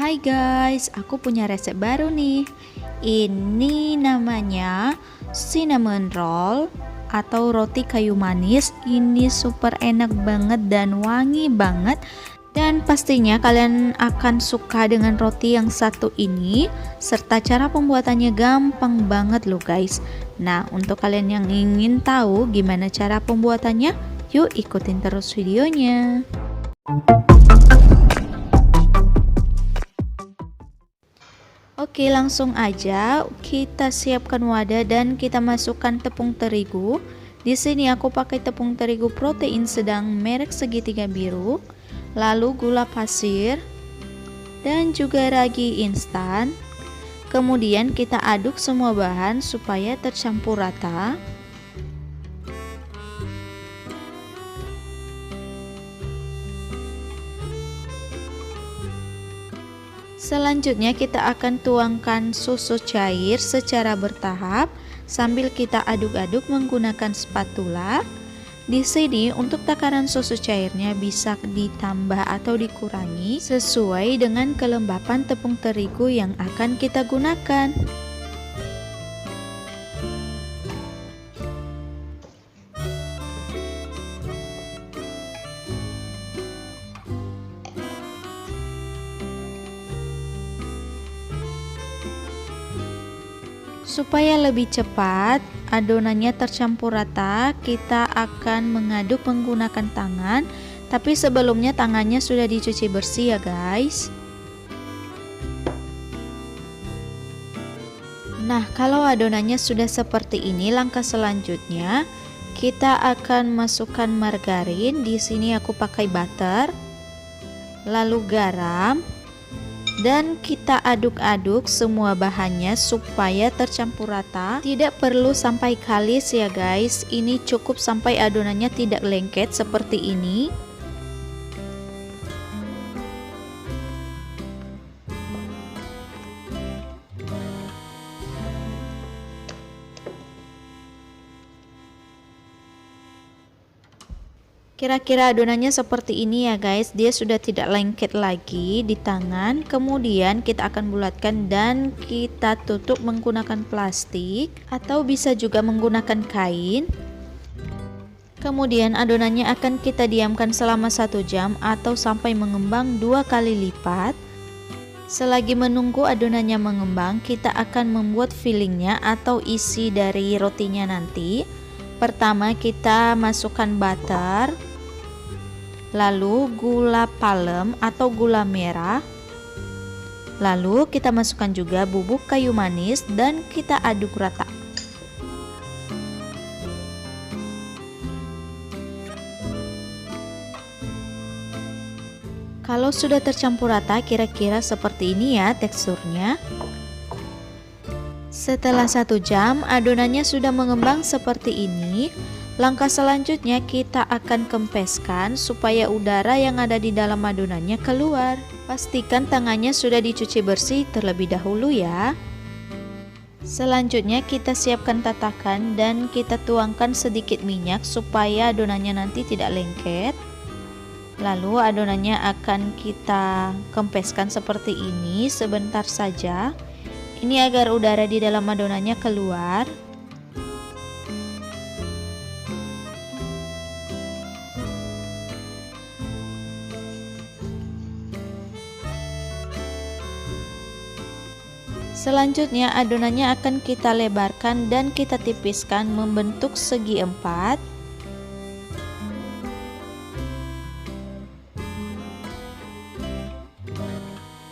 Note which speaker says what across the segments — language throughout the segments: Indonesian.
Speaker 1: Hai guys, aku punya resep baru nih. Ini namanya cinnamon roll atau roti kayu manis. Ini super enak banget dan wangi banget. Dan pastinya kalian akan suka dengan roti yang satu ini, serta cara pembuatannya gampang banget loh guys. Nah, untuk kalian yang ingin tahu gimana cara pembuatannya, yuk ikutin terus videonya. Oke, langsung aja kita siapkan wadah dan kita masukkan tepung terigu. Di sini aku pakai tepung terigu protein sedang merek segitiga biru, lalu gula pasir dan juga ragi instan. Kemudian kita aduk semua bahan supaya tercampur rata. Selanjutnya kita akan tuangkan susu cair secara bertahap sambil kita aduk-aduk menggunakan spatula. Di sini untuk takaran susu cairnya bisa ditambah atau dikurangi sesuai dengan kelembapan tepung terigu yang akan kita gunakan. Supaya lebih cepat adonannya tercampur rata, kita akan mengaduk menggunakan tangan, tapi sebelumnya tangannya sudah dicuci bersih ya guys. Nah, kalau adonannya sudah seperti ini, langkah selanjutnya kita akan masukkan margarin. Di sini aku pakai butter, lalu garam. Dan kita aduk-aduk semua bahannya supaya tercampur rata. Tidak perlu sampai kalis ya guys, ini cukup sampai adonannya tidak lengket seperti ini. Kira-kira adonannya seperti ini ya guys, dia sudah tidak lengket lagi di tangan. Kemudian kita akan bulatkan dan kita tutup menggunakan plastik atau bisa juga menggunakan kain. Kemudian adonannya akan kita diamkan selama 1 jam atau sampai mengembang 2 kali lipat. Selagi menunggu adonannya mengembang, kita akan membuat fillingnya atau isi dari rotinya nanti. Pertama kita masukkan butter, lalu gula palem atau gula merah, lalu kita masukkan juga bubuk kayu manis dan kita aduk rata. Kalau sudah tercampur rata, kira-kira seperti ini ya teksturnya. Setelah 1 jam adonannya sudah mengembang seperti ini. Langkah selanjutnya kita akan kempeskan supaya udara yang ada di dalam adonannya keluar. Pastikan tangannya sudah dicuci bersih terlebih dahulu ya. Selanjutnya kita siapkan tatakan dan kita tuangkan sedikit minyak supaya adonannya nanti tidak lengket. Lalu adonannya akan kita kempeskan seperti ini sebentar saja. Ini agar udara di dalam adonannya keluar. Selanjutnya adonannya akan kita lebarkan dan kita tipiskan membentuk segi 4.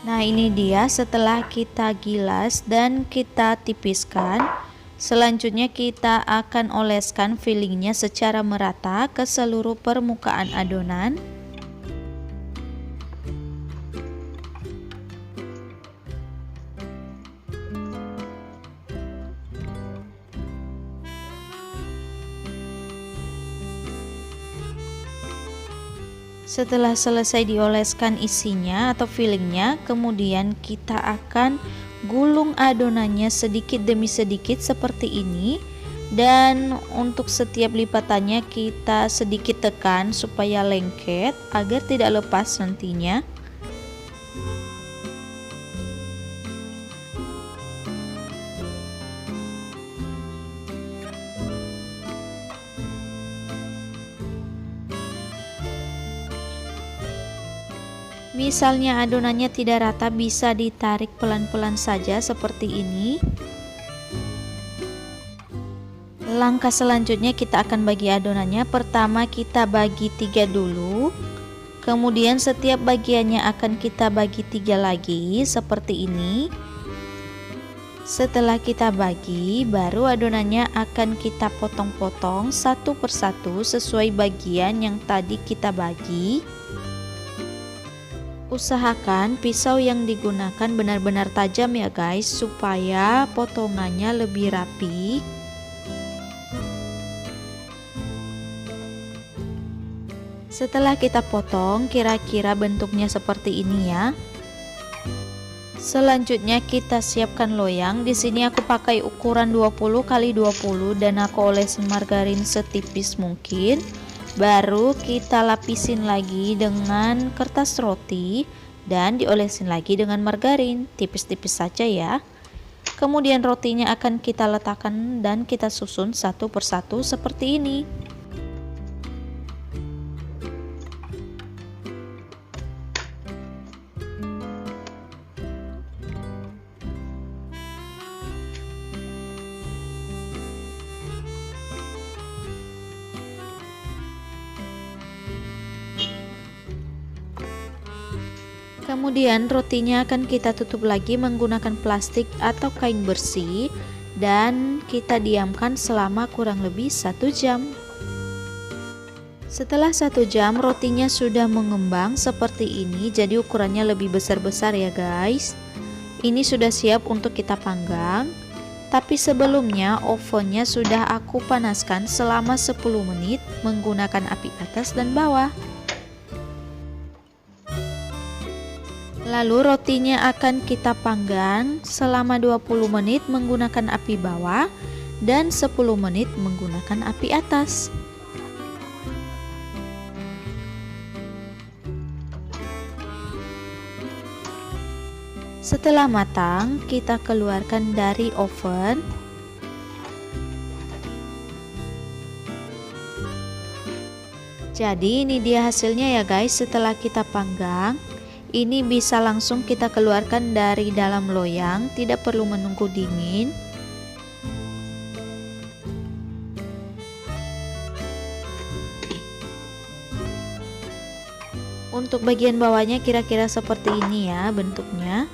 Speaker 1: Nah, ini dia setelah kita gilas dan kita tipiskan. Selanjutnya kita akan oleskan fillingnya secara merata ke seluruh permukaan adonan. Setelah selesai dioleskan isinya atau fillingnya, kemudian kita akan gulung adonannya sedikit demi sedikit seperti ini. Dan untuk setiap lipatannya kita sedikit tekan supaya lengket agar tidak lepas nantinya. Misalnya adonannya tidak rata, bisa ditarik pelan-pelan saja seperti ini. Langkah selanjutnya kita akan bagi adonannya. Pertama kita bagi 3 dulu. Kemudian setiap bagiannya akan kita bagi 3 lagi seperti ini. Setelah kita bagi, baru adonannya akan kita potong-potong satu persatu sesuai bagian yang tadi kita bagi. Usahakan pisau yang digunakan benar-benar tajam ya guys, supaya potongannya lebih rapi. Setelah kita potong, kira-kira bentuknya seperti ini ya. Selanjutnya kita siapkan loyang. Di sini aku pakai ukuran 20 x 20 dan aku olesin margarin setipis mungkin. Baru kita lapisin lagi dengan kertas roti dan diolesin lagi dengan margarin, tipis-tipis saja ya. Kemudian rotinya akan kita letakkan dan kita susun satu persatu seperti ini. Kemudian rotinya akan kita tutup lagi menggunakan plastik atau kain bersih dan kita diamkan selama kurang lebih 1 jam. Setelah 1 jam rotinya sudah mengembang seperti ini, jadi ukurannya lebih besar-besar ya guys. Ini sudah siap untuk kita panggang. Tapi sebelumnya ovennya sudah aku panaskan selama 10 menit menggunakan api atas dan bawah. Lalu rotinya akan kita panggang selama 20 menit menggunakan api bawah dan 10 menit menggunakan api atas. Setelah matang, kita keluarkan dari oven. Jadi ini dia hasilnya ya guys setelah kita panggang. Ini bisa langsung kita keluarkan dari dalam loyang, tidak perlu menunggu dingin. Untuk bagian bawahnya kira-kira seperti ini ya bentuknya.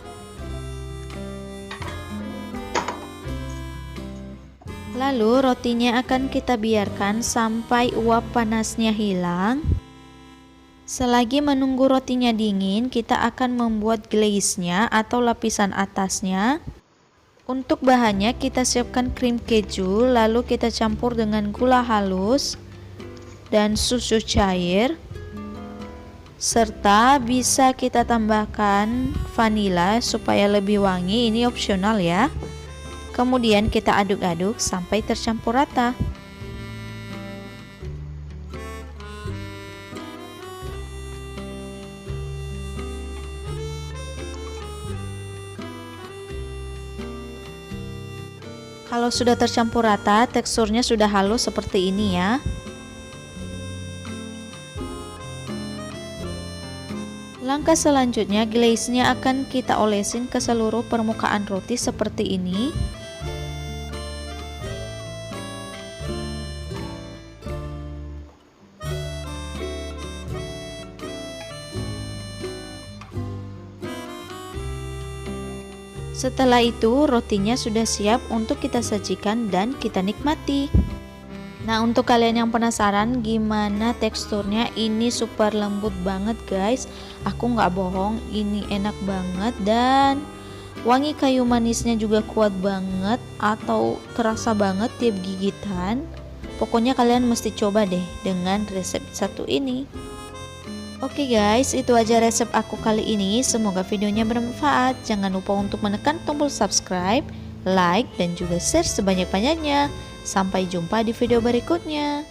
Speaker 1: Lalu rotinya akan kita biarkan sampai uap panasnya hilang. Selagi menunggu rotinya dingin, kita akan membuat glaze-nya atau lapisan atasnya. Untuk bahannya kita siapkan krim keju, lalu kita campur dengan gula halus dan susu cair. Serta bisa kita tambahkan vanila supaya lebih wangi, ini opsional ya. Kemudian kita aduk-aduk sampai tercampur rata. Kalau sudah tercampur rata, teksturnya sudah halus seperti ini ya. Langkah selanjutnya, glaze-nya akan kita olesin ke seluruh permukaan roti seperti ini. Setelah itu rotinya sudah siap untuk kita sajikan dan kita nikmati. Nah, untuk kalian yang penasaran gimana teksturnya, ini super lembut banget guys. Aku nggak bohong, ini enak banget dan wangi kayu manisnya juga kuat banget atau terasa banget tiap gigitan. Pokoknya kalian mesti coba deh dengan resep satu ini. Oke guys, itu aja resep aku kali ini. Semoga videonya bermanfaat. Jangan lupa untuk menekan tombol subscribe, like, dan juga share sebanyak-banyaknya. Sampai jumpa di video berikutnya.